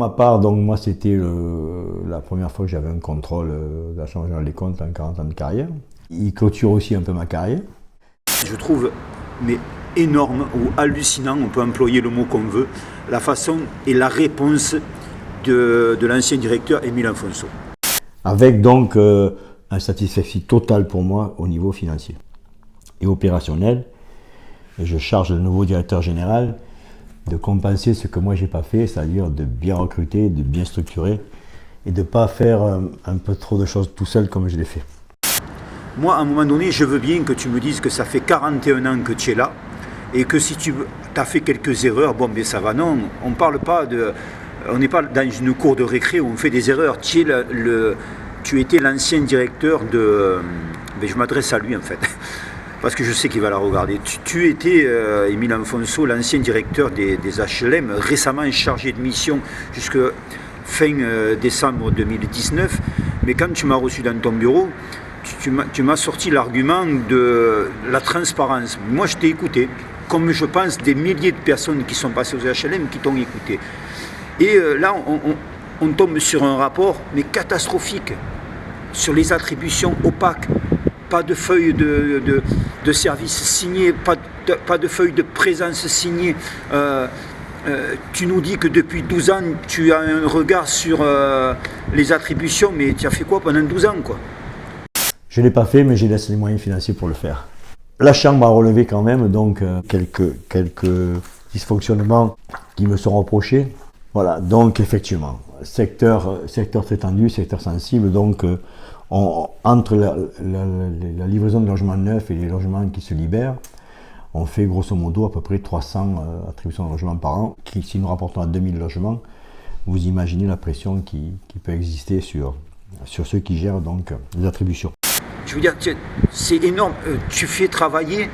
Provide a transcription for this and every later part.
ma part, donc moi c'était la première fois que j'avais un contrôle de la Chambre générale des comptes en 40 ans de carrière. Il clôture aussi un peu ma carrière. Je trouve énorme ou hallucinant, on peut employer le mot qu'on veut, la façon et la réponse de l'ancien directeur Émile Alfonso. Avec donc un satisfaction totale pour moi au niveau financier et opérationnel. Et je charge le nouveau directeur général de compenser ce que moi j'ai pas fait, c'est-à-dire de bien recruter, de bien structurer et de ne pas faire un peu trop de choses tout seul comme je l'ai fait. Moi, à un moment donné, je veux bien que tu me dises que ça fait 41 ans que tu es là et que si tu as fait quelques erreurs, bon, ben ça va, non. On parle pas de... On n'est pas dans une cour de récré où on fait des erreurs. Tu étais l'ancien directeur de... Ben, je m'adresse à lui, en fait, parce que je sais qu'il va la regarder. Tu étais, Émile Alfonso, l'ancien directeur des HLM, récemment chargé de mission jusqu'à fin décembre 2019. Mais quand tu m'as reçu dans ton bureau, tu m'as sorti l'argument de la transparence. Moi, je t'ai écouté, comme je pense des milliers de personnes qui sont passées aux HLM qui t'ont écouté. Et là, on tombe sur un rapport, mais catastrophique, sur les attributions opaques. Pas de feuille de service signée, pas de feuille de présence signée. Tu nous dis que depuis 12 ans, tu as un regard sur les attributions, mais tu as fait quoi pendant 12 ans, quoi? Je ne l'ai pas fait, mais j'ai laissé les moyens financiers pour le faire. La Chambre a relevé quand même donc quelques dysfonctionnements qui me sont reprochés. Voilà, donc effectivement, secteur très tendu, secteur sensible, donc entre la livraison de logements neufs et les logements qui se libèrent, on fait grosso modo à peu près 300 attributions de logements par an, qui, si nous rapportons à 2000 logements, vous imaginez la pression qui peut exister sur ceux qui gèrent donc les attributions. Je veux dire, c'est énorme. Tu fais travailler,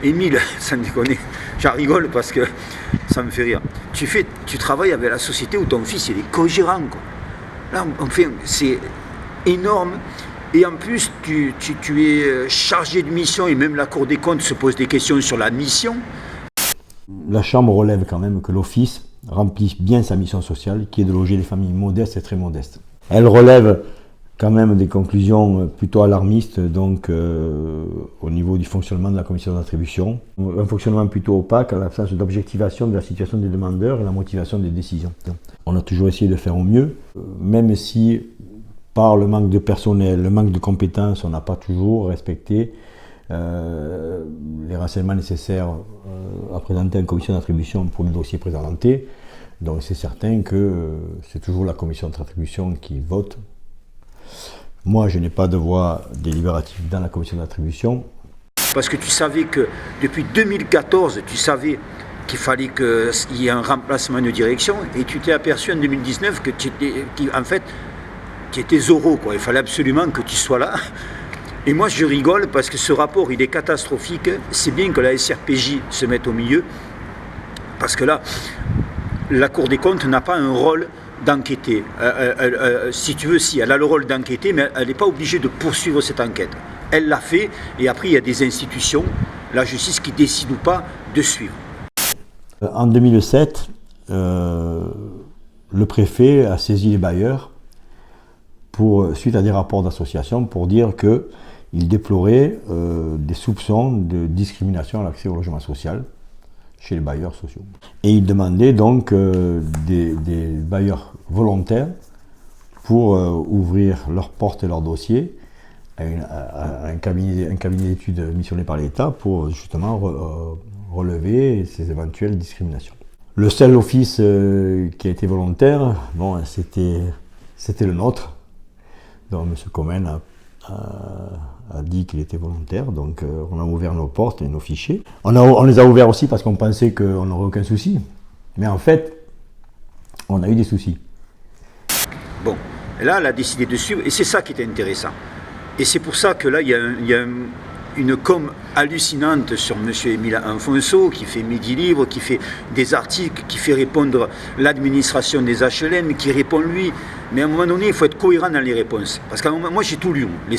Émile, sans déconner, j'en rigole parce que ça me fait rire. Tu travailles avec la société où ton fils il est co-gérant, quoi. Là, enfin, c'est énorme. Et en plus, tu es chargé de mission et même la Cour des comptes se pose des questions sur la mission. La Chambre relève quand même que l'Office remplit bien sa mission sociale, qui est de loger les familles modestes et très modestes. Elle relève quand même des conclusions plutôt alarmistes donc au niveau du fonctionnement de la commission d'attribution. Un fonctionnement plutôt opaque à l'absence d'objectivation de la situation des demandeurs et la motivation des décisions. On a toujours essayé de faire au mieux, même si par le manque de personnel, le manque de compétences, on n'a pas toujours respecté les renseignements nécessaires à présenter en commission d'attribution pour le dossier présenté. Donc c'est certain que c'est toujours la commission d'attribution qui vote. Moi, je n'ai pas de voix délibérative dans la commission d'attribution. Parce que tu savais que depuis 2014, tu savais qu'il fallait qu'il y ait un remplacement de direction et tu t'es aperçu en 2019 que tu étais Zorro, quoi. Il fallait absolument que tu sois là. Et moi, je rigole parce que ce rapport, il est catastrophique. C'est bien que la SRPJ se mette au milieu parce que là, la Cour des comptes n'a pas un rôle d'enquêter. Si tu veux, si, elle a le rôle d'enquêter, mais elle n'est pas obligée de poursuivre cette enquête. Elle l'a fait, et après, il y a des institutions, la justice, qui décident ou pas de suivre. En 2007, le préfet a saisi les bailleurs suite à des rapports d'association pour dire qu'il déplorait des soupçons de discrimination à l'accès au logement social chez les bailleurs sociaux. Et il demandait donc des bailleurs volontaires pour ouvrir leurs portes et leurs dossiers à un cabinet d'études missionné par l'État pour justement relever ces éventuelles discriminations. Le seul office qui a été volontaire, bon, c'était le nôtre. Donc M. Comène a dit qu'il était volontaire, donc on a ouvert nos portes et nos fichiers. On les a ouverts aussi parce qu'on pensait qu'on n'aurait aucun souci. Mais en fait, on a eu des soucis. Bon, là, elle a décidé de suivre, et c'est ça qui est intéressant. Et c'est pour ça que là, il y a une com hallucinante sur M. Émile Alfonso, qui fait Midi Libre, qui fait des articles, qui fait répondre l'administration des HLM, qui répond lui. Mais à un moment donné, il faut être cohérent dans les réponses. Parce qu'à un moment, moi j'ai tout lu, les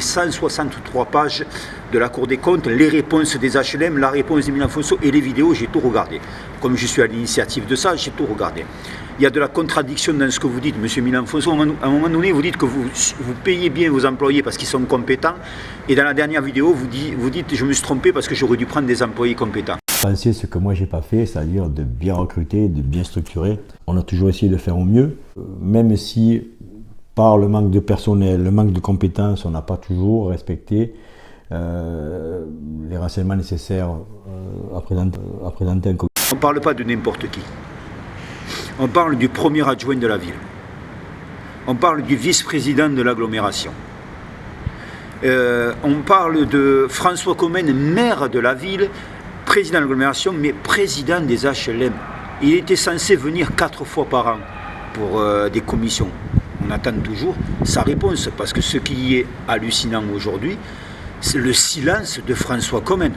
163 pages de la Cour des comptes, les réponses des HLM, la réponse d'Émile Alfonso et les vidéos, j'ai tout regardé. comme je suis à l'initiative de ça, j'ai tout regardé. Il y a de la contradiction dans ce que vous dites, M. Milan-Fonso. À un moment donné, vous dites que vous payez bien vos employés parce qu'ils sont compétents. Et dans la dernière vidéo, vous dites je me suis trompé parce que j'aurais dû prendre des employés compétents. Penser ce que moi j'ai pas fait, c'est-à-dire de bien recruter, de bien structurer. On a toujours essayé de faire au mieux, même si par le manque de personnel, le manque de compétences, on n'a pas toujours respecté les renseignements nécessaires à présenter un comité. On ne parle pas de n'importe qui. On parle du premier adjoint de la ville. On parle du vice-président de l'agglomération. On parle de François Comène, maire de la ville, président de l'agglomération, mais président des HLM. Il était censé venir 4 fois par an pour des commissions. On attend toujours sa réponse, parce que ce qui est hallucinant aujourd'hui, c'est le silence de François Comène.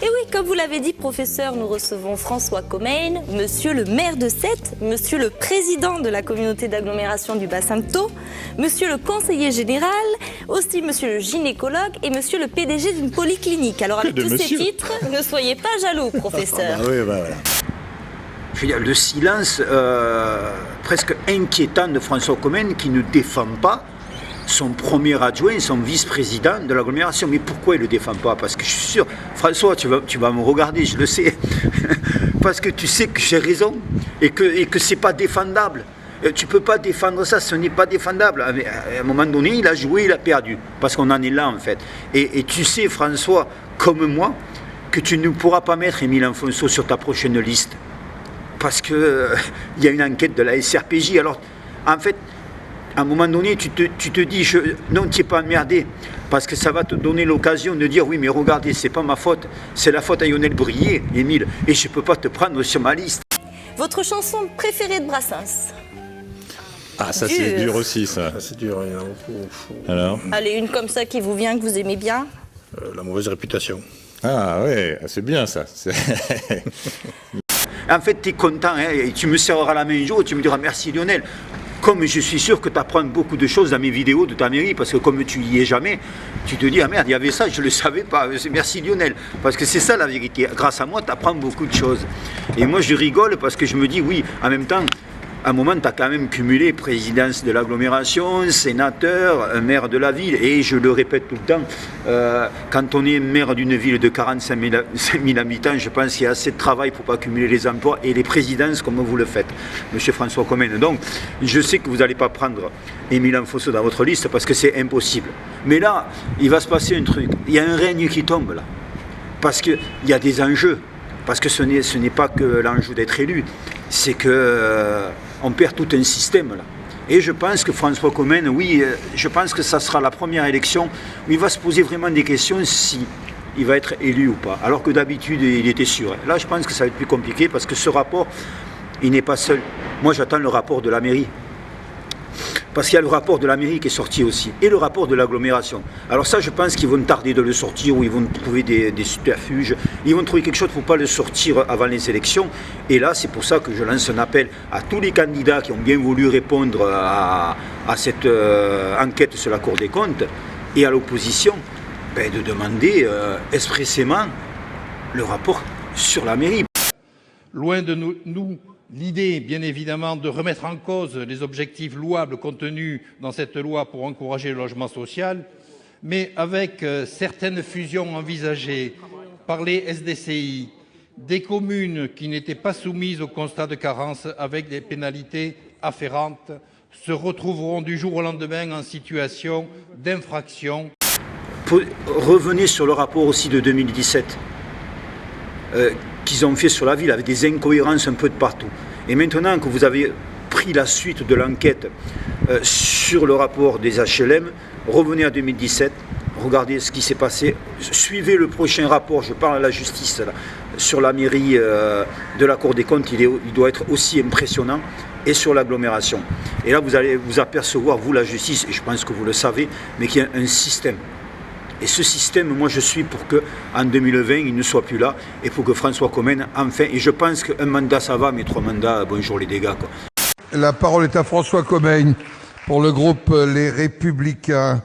Et oui, comme vous l'avez dit, professeur, nous recevons François Comène, monsieur le maire de Sète, monsieur le président de la communauté d'agglomération du bassin de Thau, monsieur le conseiller général, aussi monsieur le gynécologue et monsieur le PDG d'une polyclinique. Alors avec tous ces titres, ne soyez pas jaloux, professeur. Oui, voilà. Je veux dire, le silence presque inquiétant de François Comène qui ne défend pas son premier adjoint, son vice-président de l'agglomération. Mais pourquoi il ne le défend pas? Parce que je suis sûr, François, tu vas me regarder, je le sais, parce que tu sais que j'ai raison et que ce n'est pas défendable. Tu ne peux pas défendre ça, ce n'est pas défendable. À un moment donné, il a joué, il a perdu, parce qu'on en est là en fait. Et tu sais, François, comme moi, que tu ne pourras pas mettre Émile Fonso sur ta prochaine liste. Parce qu'il y a une enquête de la SRPJ. Alors, en fait, à un moment donné, tu te dis, non, tu n'es pas emmerdé, parce que ça va te donner l'occasion de dire, oui, mais regardez, c'est pas ma faute, c'est la faute à Lionel Brier, Émile, et je ne peux pas te prendre sur ma liste. Votre chanson préférée de Brassens? Ah, ça c'est dur aussi, ça. Ça c'est dur. Alors? Allez, une comme ça qui vous vient, que vous aimez bien. La mauvaise réputation. Ah ouais, c'est bien ça. En fait, tu es content, hein, et tu me serreras la main un jour et tu me diras merci Lionel. Comme je suis sûr que tu apprends beaucoup de choses dans mes vidéos de ta mairie, parce que comme tu y es jamais, tu te dis, ah merde, il y avait ça, je ne le savais pas, merci Lionel. Parce que c'est ça la vérité, grâce à moi, tu apprends beaucoup de choses. Et moi, je rigole parce que je me dis, oui, en même temps, à un moment, tu as quand même cumulé présidence de l'agglomération, sénateur, maire de la ville. Et je le répète tout le temps, quand on est maire d'une ville de 45 000 habitants, je pense qu'il y a assez de travail pour ne pas cumuler les emplois et les présidences comme vous le faites, monsieur François Comène. Donc, je sais que vous n'allez pas prendre Émile Fonso dans votre liste parce que c'est impossible. Mais là, il va se passer un truc. Il y a un règne qui tombe là. Parce qu'il y a des enjeux. Parce que ce n'est pas que l'enjeu d'être élu, c'est que on perd tout un système là. Et je pense que François Comène, oui, je pense que ça sera la première élection où il va se poser vraiment des questions si il va être élu ou pas. Alors que d'habitude, il était sûr. Là, je pense que ça va être plus compliqué parce que ce rapport, il n'est pas seul. Moi, j'attends le rapport de la mairie. Parce qu'il y a le rapport de la mairie qui est sorti aussi, et le rapport de l'agglomération. Alors ça, je pense qu'ils vont tarder de le sortir, ou ils vont trouver des subterfuges, ils vont trouver quelque chose pour ne pas le sortir avant les élections. Et là, c'est pour ça que je lance un appel à tous les candidats qui ont bien voulu répondre à cette enquête sur la Cour des comptes, et à l'opposition, de demander expressément le rapport sur la mairie. Loin de nous l'idée, bien évidemment, de remettre en cause les objectifs louables contenus dans cette loi pour encourager le logement social, mais avec certaines fusions envisagées par les SDCI, des communes qui n'étaient pas soumises au constat de carence avec des pénalités afférentes se retrouveront du jour au lendemain en situation d'infraction. Revenez sur le rapport aussi de 2017. Qu'ils ont fait sur la ville avec des incohérences un peu de partout. Et maintenant que vous avez pris la suite de l'enquête sur le rapport des HLM, revenez à 2017, regardez ce qui s'est passé, suivez le prochain rapport, je parle à la justice, là, sur la mairie de la Cour des comptes, il doit être aussi impressionnant, et sur l'agglomération. Et là, vous allez vous apercevoir, vous, la justice, et je pense que vous le savez, mais qu'il y a un système. Et ce système, moi je suis pour qu'en 2020, il ne soit plus là et pour que François Comène, enfin, et je pense qu'un mandat ça va, mais 3 mandats, bonjour les dégâts, quoi. La parole est à François Comène pour le groupe Les Républicains.